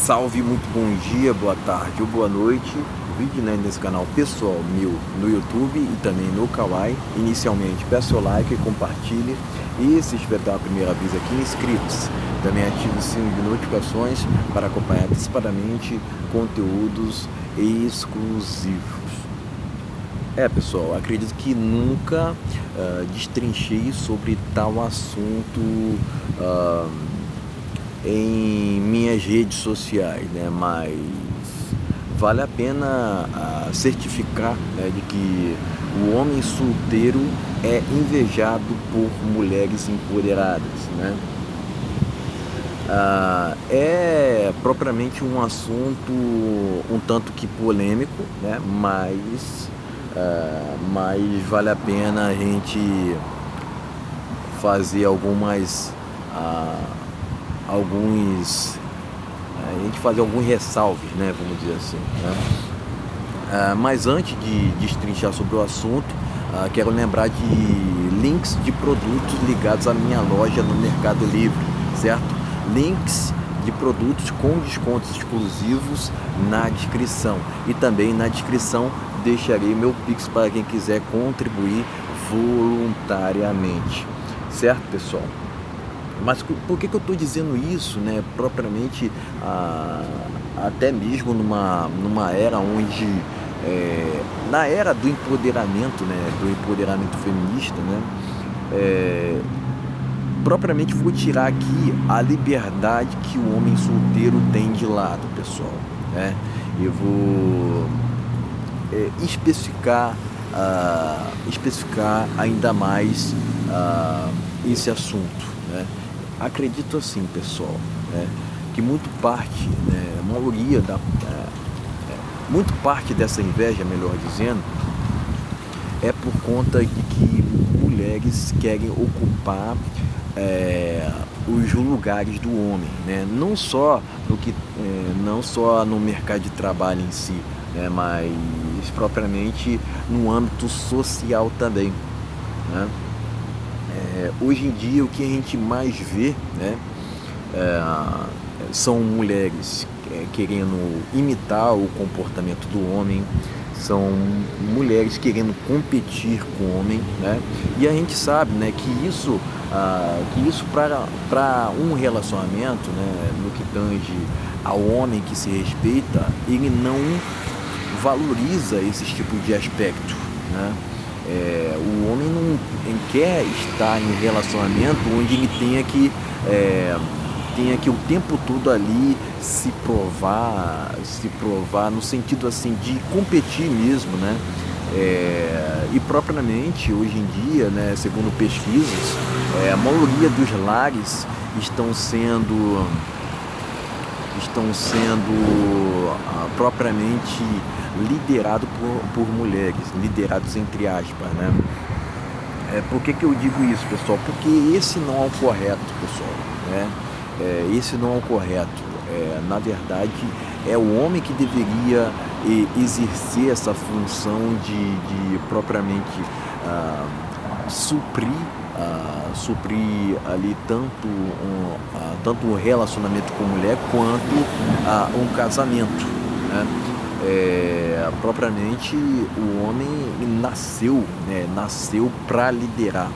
Salve, muito bom dia, boa tarde ou boa noite. Vídeo, nesse canal pessoal meu no YouTube e também no Kawaii. Inicialmente, peça o like e compartilhe. E se estiver pela primeira vez aqui, inscritos. Também ative o sino de notificações para acompanhar antecipadamente conteúdos exclusivos. Pessoal, acredito que nunca destrinchei sobre tal assunto em minhas redes sociais, mas vale a pena certificar, de que o homem solteiro é invejado por mulheres empoderadas, é propriamente um assunto um tanto que polêmico, mas vale a pena a gente fazer alguns ressalves, vamos dizer assim, mas antes de destrinchar sobre o assunto, quero lembrar de links de produtos ligados à minha loja no Mercado Livre, certo? Links de produtos com descontos exclusivos na descrição, e também na descrição deixarei meu Pix para quem quiser contribuir voluntariamente, certo, pessoal? Mas por que eu estou dizendo isso, propriamente, até mesmo numa era onde, na era do empoderamento, do empoderamento feminista, propriamente vou tirar aqui a liberdade que o homem solteiro tem de lado, pessoal, eu vou especificar ainda mais esse assunto, Acredito assim, pessoal, que muito parte dessa inveja, melhor dizendo, é por conta de que mulheres querem ocupar os lugares do homem, não só no mercado de trabalho em si, mas propriamente no âmbito social também, Hoje em dia o que a gente mais vê, são mulheres querendo imitar o comportamento do homem, são mulheres querendo competir com o homem, e a gente sabe, que isso para um relacionamento, no que tange ao homem que se respeita, ele não valoriza esse tipo de aspecto, o homem não quer estar em relacionamento onde ele tenha que o tempo todo ali se provar no sentido assim de competir mesmo, e propriamente hoje em dia, segundo pesquisas, a maioria dos lares estão sendo propriamente liderados por mulheres, liderados entre aspas, Por que eu digo isso, pessoal? Porque esse não é o correto, pessoal, esse não é o correto. Na verdade, é o homem que deveria exercer essa função de propriamente suprir ali tanto um relacionamento com mulher quanto um casamento, propriamente o homem nasceu para liderar,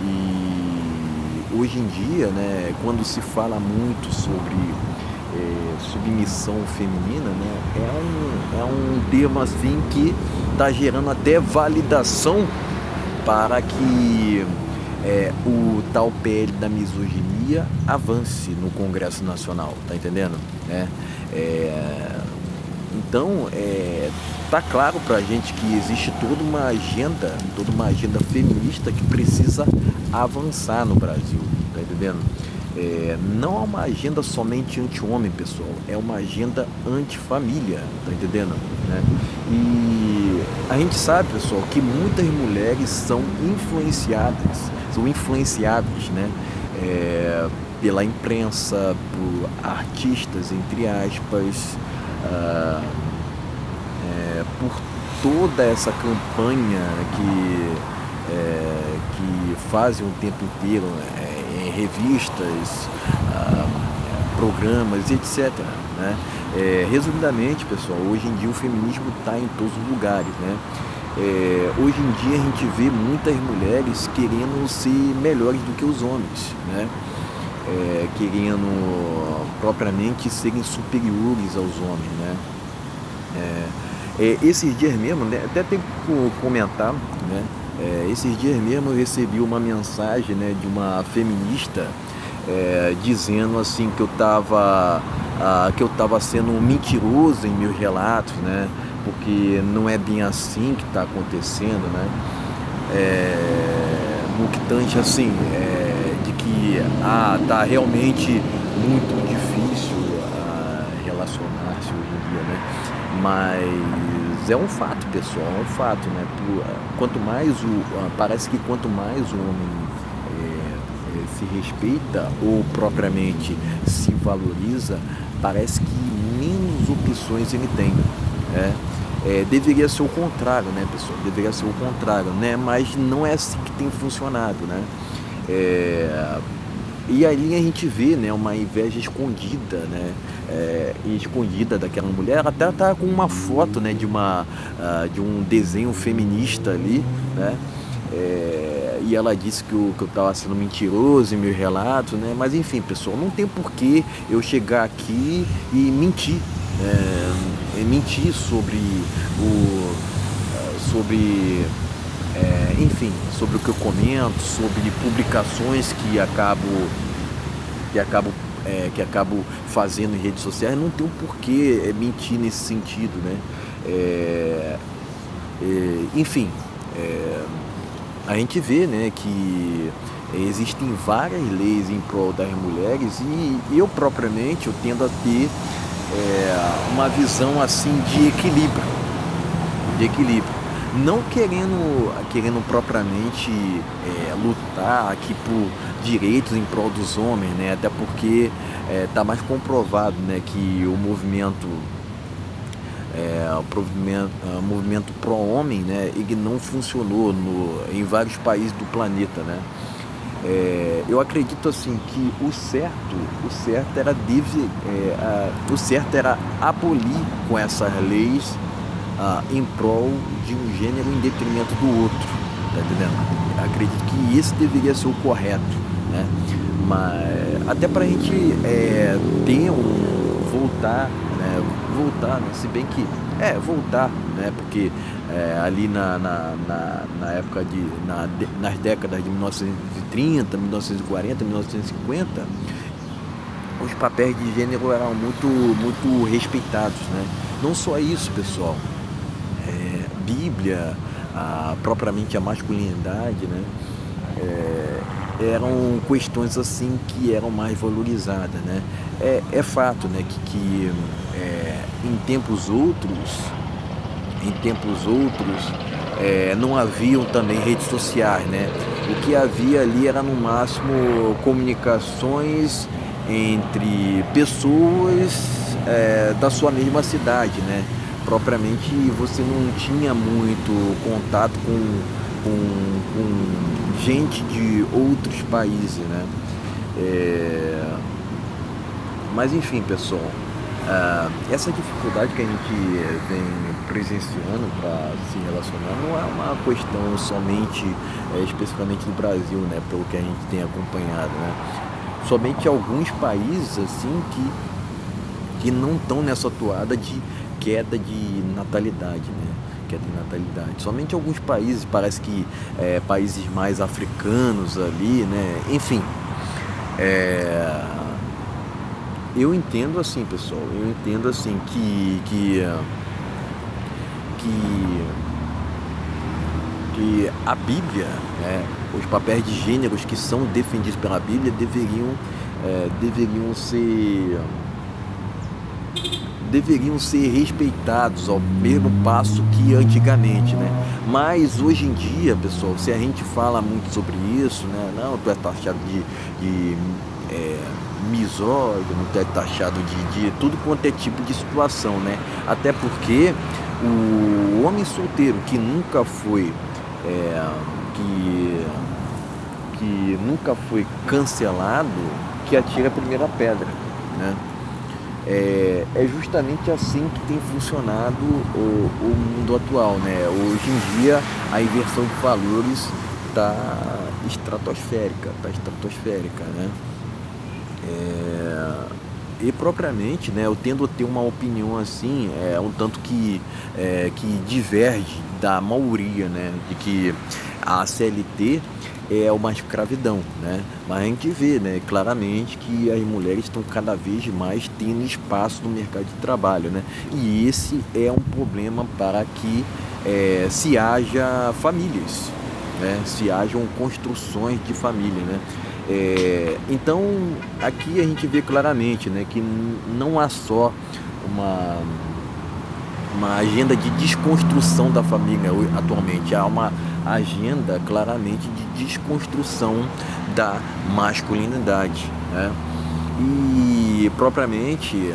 e hoje em dia, quando se fala muito sobre submissão feminina, é um termo assim que está gerando até validação para que o tal PL da misoginia avance no Congresso Nacional, tá entendendo? Então, tá claro pra gente que existe toda uma agenda feminista que precisa avançar no Brasil, tá entendendo? Não é uma agenda somente anti-homem, pessoal, é uma agenda anti-família, tá entendendo? E a gente sabe, pessoal, que muitas mulheres são influenciáveis, pela imprensa, por artistas, entre aspas, por toda essa campanha que fazem o tempo inteiro, revistas, ah, programas, etc. Né? Resumidamente, pessoal, hoje em dia o feminismo está em todos os lugares. Né? Hoje em dia a gente vê muitas mulheres querendo ser melhores do que os homens, né? Querendo propriamente serem superiores aos homens, né? Esses dias mesmo, né, até tem que comentar, né? Esses dias mesmo eu recebi uma mensagem, né, de uma feminista dizendo assim que eu estava sendo mentiroso em meus relatos, né? Porque não é bem assim que está acontecendo, né? No que tange assim, de que tá realmente muito difícil relacionar-se hoje em dia, né? Mas é um fato, pessoal, é um fato, né? Quanto mais parece que quanto mais o homem se respeita ou propriamente se valoriza, parece que menos opções ele tem, né? Deveria ser o contrário, né, pessoal? Deveria ser o contrário, né? Mas não é assim que tem funcionado, né? E ali a gente vê, né, uma inveja escondida, né? Escondida daquela mulher. Ela até tá com uma foto, né, de um desenho feminista ali, né? E ela disse que eu estava sendo mentiroso em meus relatos, né? Mas enfim, pessoal, não tem porquê eu chegar aqui e mentir, mentir sobre enfim, sobre o que eu comento, sobre publicações que acabo fazendo em redes sociais. Não tem um porquê mentir nesse sentido, né? Enfim, a gente vê, né, que existem várias leis em prol das mulheres e eu propriamente eu tendo a ter uma visão assim de equilíbrio, não querendo propriamente lutar aqui por direitos em prol dos homens, né? Até porque está mais comprovado, né, que o movimento pró-homem, né, ele não funcionou em vários países do planeta, né? Eu acredito assim que o certo era abolir com essas leis em prol de um gênero em detrimento do outro, tá entendendo? Acredito que esse deveria ser o correto, né? Mas até para a gente ter voltar, né? Se bem que voltar, né? Porque ali na época nas décadas de 1930, 1940, 1950, os papéis de gênero eram muito respeitados, né? Não só isso, pessoal. Bíblia, propriamente a masculinidade, né? Eram questões assim que eram mais valorizadas, né? É fato, né, que em tempos outros não haviam também redes sociais, né? O que havia ali era no máximo comunicações entre pessoas da sua mesma cidade, né? Propriamente você não tinha muito contato com gente de outros países, né? Mas enfim, pessoal, essa dificuldade que a gente vem presenciando para se relacionar não é uma questão somente especificamente do Brasil, né? Pelo que a gente tem acompanhado, né? Somente alguns países assim que não estão nessa toada de queda de natalidade, né? Queda de natalidade. Somente alguns países, parece que países mais africanos ali, né? Enfim, eu entendo assim, pessoal, que a Bíblia, né? Os papéis de gêneros que são defendidos pela Bíblia deveriam ser respeitados ao mesmo passo que antigamente, né? Mas hoje em dia, pessoal, se a gente fala muito sobre isso, né? Não, tu é taxado de misógino, tu é taxado de tudo quanto é tipo de situação, né? Até porque o homem solteiro que nunca foi que nunca foi cancelado que atira a primeira pedra, né? É justamente assim que tem funcionado o mundo atual, né? Hoje em dia a inversão de valores está estratosférica, né? E propriamente, né, eu tendo a ter uma opinião assim, um tanto que diverge da maioria, né, de que a CLT é uma escravidão, né? Mas a gente vê, né, claramente que as mulheres estão cada vez mais tendo espaço no mercado de trabalho, né? E esse é um problema para que se haja famílias, né? Se hajam construções de família, né? Então aqui a gente vê claramente, né, que não há só uma, uma agenda de desconstrução da família atualmente, há uma agenda claramente de desconstrução da masculinidade, né? E propriamente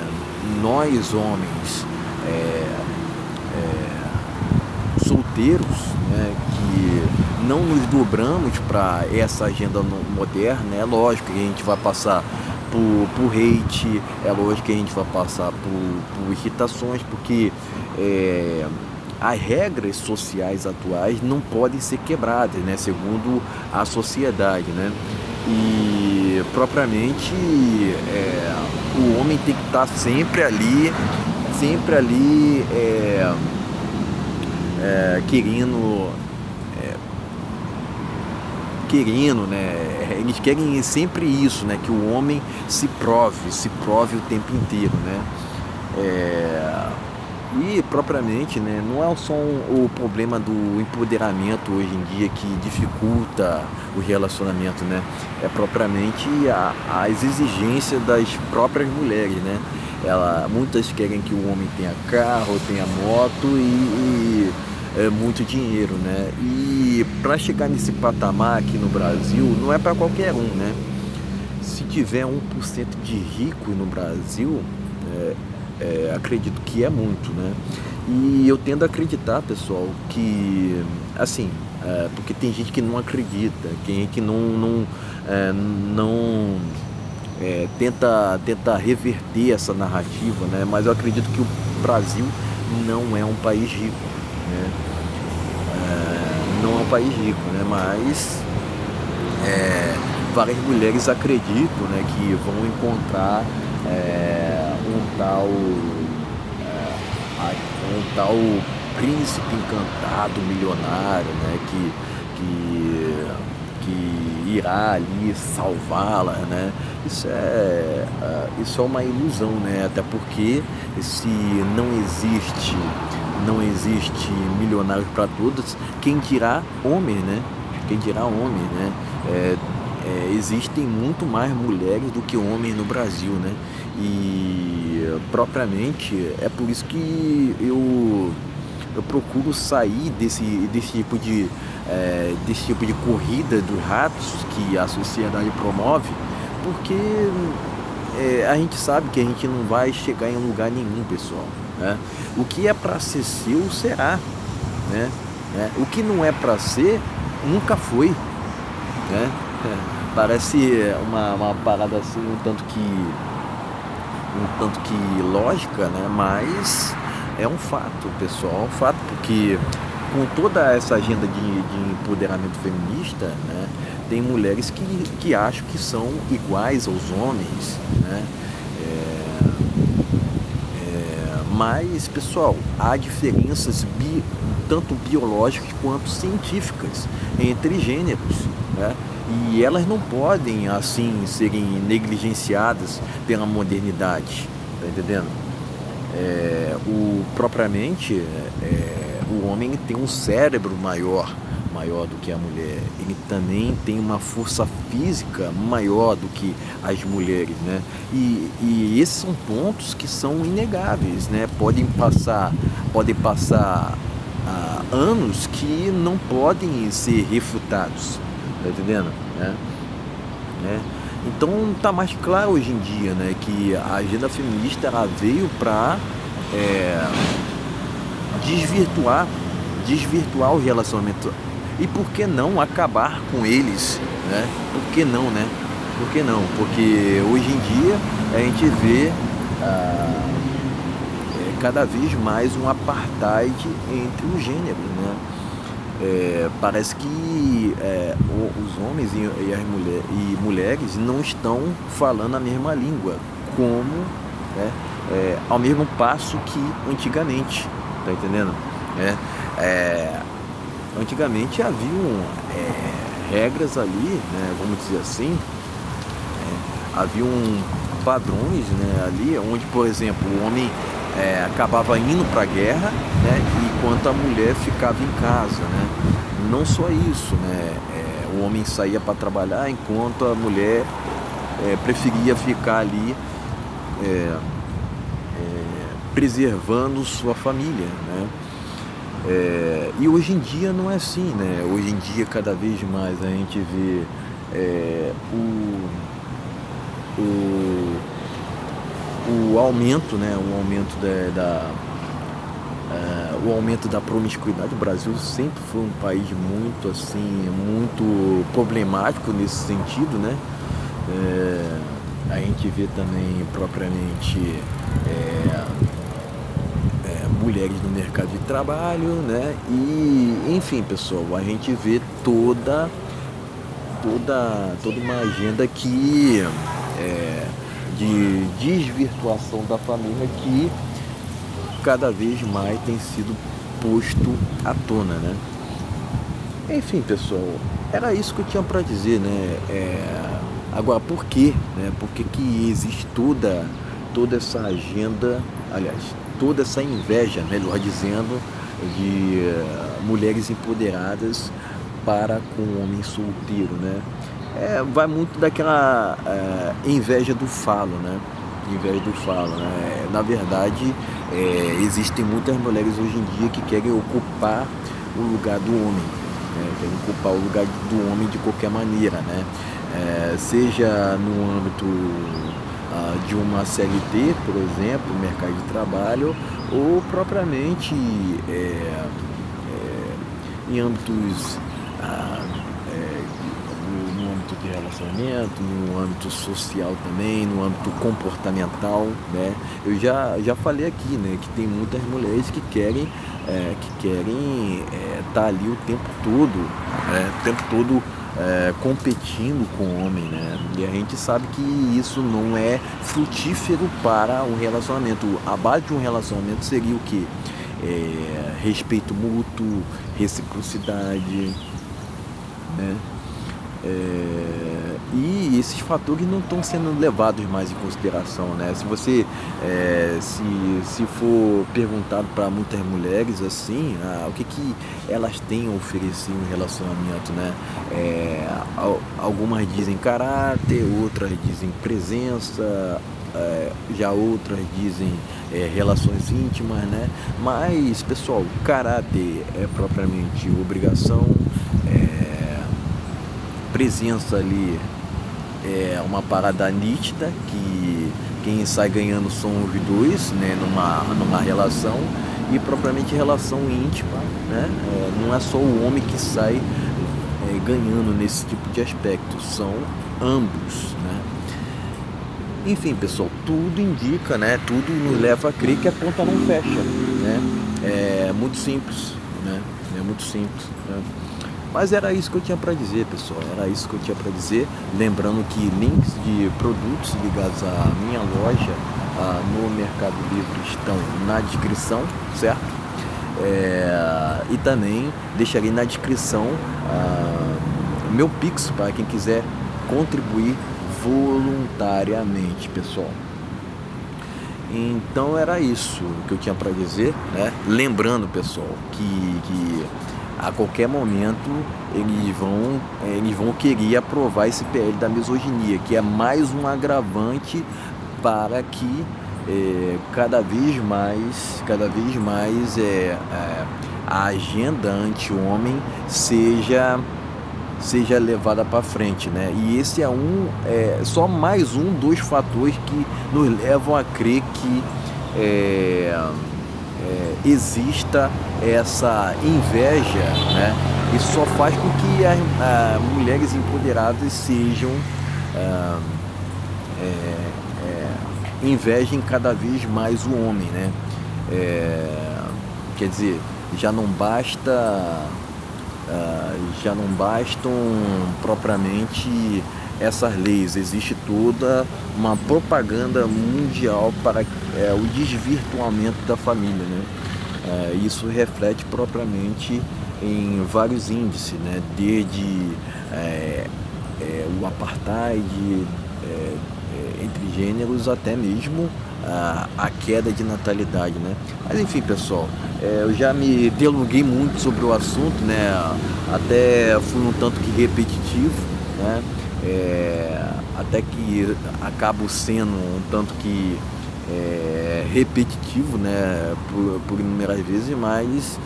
nós homens solteiros, né, que não nos dobramos para essa agenda moderna, é lógico que a gente vai passar por hate, é lógico que a gente vai passar por irritações, porque as regras sociais atuais não podem ser quebradas, né, segundo a sociedade, né? E propriamente o homem tem que estar sempre ali querendo, né? Eles querem sempre isso, né? Que o homem se prove o tempo inteiro, né? E propriamente, né, não é só o problema do empoderamento hoje em dia que dificulta o relacionamento, né? É propriamente as exigências das próprias mulheres, né? Muitas querem que o homem tenha carro, tenha moto e muito dinheiro, né? E para chegar nesse patamar aqui no Brasil, não é para qualquer um, né? Se tiver 1% de rico no Brasil, acredito que é muito, né? E eu tendo a acreditar, pessoal, que, assim, porque tem gente que não acredita, tem gente que não tenta reverter essa narrativa, né? Mas eu acredito que o Brasil não é um país rico, né? Não é um país rico, né? Mas várias mulheres acreditam, né, que vão encontrar um tal príncipe encantado, milionário, né, que irá ali salvá-la, né? Isso é uma ilusão, né? Até porque se não existe milionário para todos, quem dirá homem, né? Quem dirá homem, né? Existem muito mais mulheres do que homens no Brasil, né? E propriamente é por isso que eu procuro sair desse tipo de corrida dos ratos que a sociedade promove, porque a gente sabe que a gente não vai chegar em lugar nenhum, pessoal, né? O que é para ser seu será, né? O que não é para ser nunca foi, né? Parece uma parada assim um tanto que lógica, né? Mas é um fato, pessoal, é um fato, porque com toda essa agenda de empoderamento feminista, né, tem mulheres que acham que são iguais aos homens, né? Mas, pessoal, há diferenças tanto biológicas quanto científicas entre gêneros, né? E elas não podem, assim, serem negligenciadas pela modernidade, tá entendendo? Propriamente, o homem tem um cérebro maior do que a mulher. Ele também tem uma força física maior do que as mulheres, né? E esses são pontos que são inegáveis, né? Podem passar anos que não podem ser refutados, tá entendendo? Então tá mais claro hoje em dia, né, que a agenda feminista ela veio para desvirtuar o relacionamento E por que não acabar com eles, né? Por que não, né? Por que não? Porque hoje em dia a gente vê cada vez mais um apartheid entre os gêneros, né? Parece que os homens e mulheres não estão falando a mesma língua, como, né, ao mesmo passo que antigamente, tá entendendo? Antigamente haviam regras ali, né, vamos dizer assim, haviam padrões, né, ali, onde, por exemplo, o homem acabava indo para a guerra, né, enquanto a mulher ficava em casa, né? Não só isso, né? O homem saía para trabalhar enquanto a mulher preferia ficar ali preservando sua família, né? E hoje em dia não é assim, né? Hoje em dia cada vez mais a gente vê o aumento, né? O aumento da promiscuidade. O Brasil sempre foi um país muito assim, muito problemático nesse sentido, né? A gente vê também propriamente mulheres no mercado de trabalho, né? E enfim, pessoal, a gente vê toda uma agenda que de desvirtuação da família que cada vez mais tem sido posto à tona, né? Enfim, pessoal, era isso que eu tinha para dizer, né? Agora, por quê? Né? Por que existe toda essa agenda, aliás, toda essa inveja, melhor dizendo, de mulheres empoderadas para com o homem solteiro, né? Vai muito daquela inveja do falo, né? Inveja do falo, né? Na verdade, existem muitas mulheres hoje em dia que querem ocupar o lugar do homem, né? Querem ocupar o lugar do homem de qualquer maneira, né? Seja no âmbito de uma CLT, por exemplo, mercado de trabalho, ou propriamente em âmbitos no âmbito de relacionamento, no âmbito social também, no âmbito comportamental, né? Eu já falei aqui, né, que tem muitas mulheres que querem estar ali o tempo todo, competindo com o homem, né? E a gente sabe que isso não é frutífero para um relacionamento. A base de um relacionamento seria o quê? Respeito mútuo, reciprocidade, né? E esses fatores não estão sendo levados mais em consideração, né? Se você se for perguntado para muitas mulheres assim, o que elas têm a oferecer em um relacionamento, né? Algumas dizem caráter, outras dizem presença, já outras dizem relações íntimas, né? Mas, pessoal, caráter é propriamente obrigação, presença ali é uma parada nítida, que quem sai ganhando são os dois, né, numa relação, e propriamente relação íntima, né, não é só o homem que sai ganhando nesse tipo de aspecto, são ambos, né. Enfim, pessoal, tudo indica, né, tudo nos leva a crer que a conta não fecha, né, é muito simples, né, né? Mas era isso que eu tinha para dizer, pessoal. Era isso que eu tinha para dizer. Lembrando que links de produtos ligados à minha loja no Mercado Livre estão na descrição, certo? E também deixarei na descrição meu Pix para quem quiser contribuir voluntariamente, pessoal. Então era isso que eu tinha para dizer, né? Lembrando, pessoal, que a qualquer momento eles vão querer aprovar esse PL da misoginia, que é mais um agravante para que cada vez mais a agenda anti-homem seja levada para frente, né? E esse é só mais um dos fatores que nos levam a crer que exista essa inveja, né, Isso só faz com que as mulheres empoderadas sejam invejem cada vez mais o homem, né? Quer dizer, já não basta, já não bastam propriamente essas leis, existe toda uma propaganda mundial para o desvirtuamento da família, né? Isso reflete propriamente em vários índices, né? Desde o apartheid entre gêneros até mesmo a queda de natalidade, né? Mas enfim, pessoal, eu já me delonguei muito sobre o assunto, né? Até fui um tanto que repetitivo, né? Até que acabo sendo um tanto que repetitivo, né? Por inúmeras vezes, mas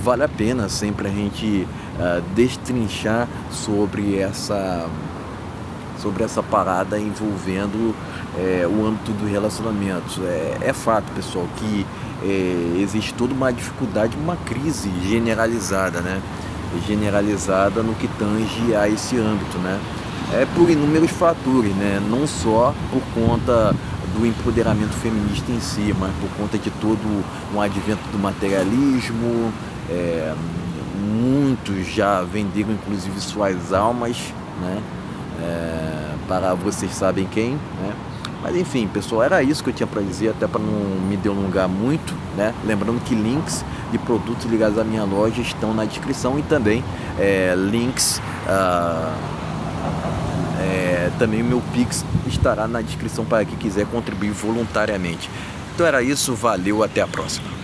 vale a pena sempre a gente destrinchar sobre essa parada envolvendo o âmbito do relacionamento. É fato, pessoal, que existe toda uma dificuldade, uma crise generalizada, né? Generalizada no que tange a esse âmbito, né? Por inúmeros fatores, né? Não só por conta do empoderamento feminista em si, mas por conta de todo um advento do materialismo. Muitos já venderam inclusive suas almas, né? Para vocês sabem quem, né? Mas enfim, pessoal, era isso que eu tinha para dizer, até para não me delongar muito, né? Lembrando que links de produtos ligados à minha loja estão na descrição e também links, também o meu Pix estará na descrição para quem quiser contribuir voluntariamente. Então era isso, valeu, até a próxima.